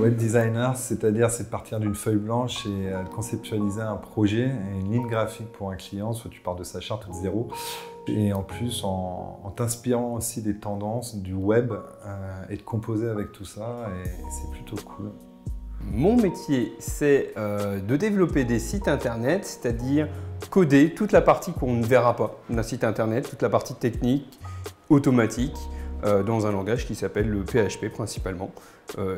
Web designer, c'est-à-dire c'est partir d'une feuille blanche et conceptualiser un projet et une ligne graphique pour un client, soit tu pars de sa charte de zéro. Et en plus, en t'inspirant aussi des tendances du web et de composer avec tout ça, et c'est plutôt cool. Mon métier, c'est de développer des sites internet, c'est-à-dire coder toute la partie qu'on ne verra pas d'un site internet, toute la partie technique, automatique, dans un langage qui s'appelle le PHP principalement.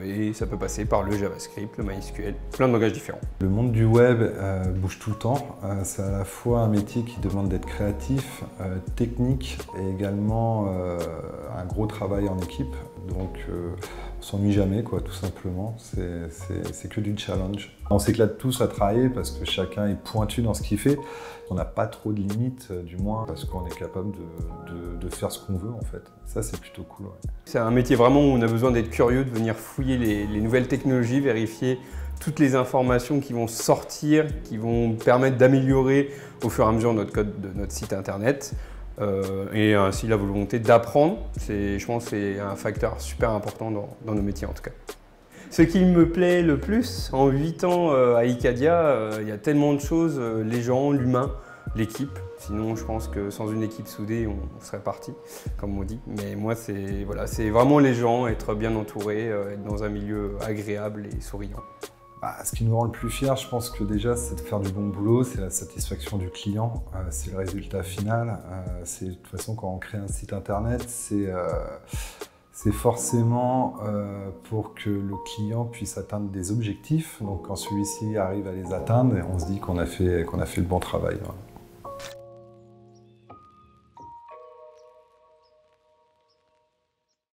Et ça peut passer par le JavaScript, le MySQL, plein de langages différents. Le monde du web bouge tout le temps. C'est à la fois un métier qui demande d'être créatif, technique et également un gros travail en équipe. Donc on s'ennuie jamais, quoi, tout simplement. C'est que du challenge. On s'éclate tous à travailler parce que chacun est pointu dans ce qu'il fait. On n'a pas trop de limites, du moins, parce qu'on est capable de faire ce qu'on veut, en fait. Ça, c'est plutôt cool. Ouais. C'est un métier vraiment où on a besoin d'être curieux, de venir fouiller les nouvelles technologies, vérifier toutes les informations qui vont sortir, qui vont permettre d'améliorer au fur et à mesure notre code de notre site internet. Et ainsi la volonté d'apprendre, je pense que c'est un facteur super important dans nos métiers en tout cas. Ce qui me plaît le plus, en 8 ans à Icadia, il y a tellement de choses, les gens, l'humain, l'équipe. Sinon, je pense que sans une équipe soudée, on serait parti, comme on dit. Mais moi, c'est vraiment les gens, être bien entouré, être dans un milieu agréable et souriant. Ce qui nous rend le plus fiers, je pense que déjà, c'est de faire du bon boulot, c'est la satisfaction du client, c'est le résultat final. De toute façon, quand on crée un site internet, c'est forcément pour que le client puisse atteindre des objectifs. Donc quand celui-ci arrive à les atteindre, on se dit qu'on a fait le bon travail. Voilà.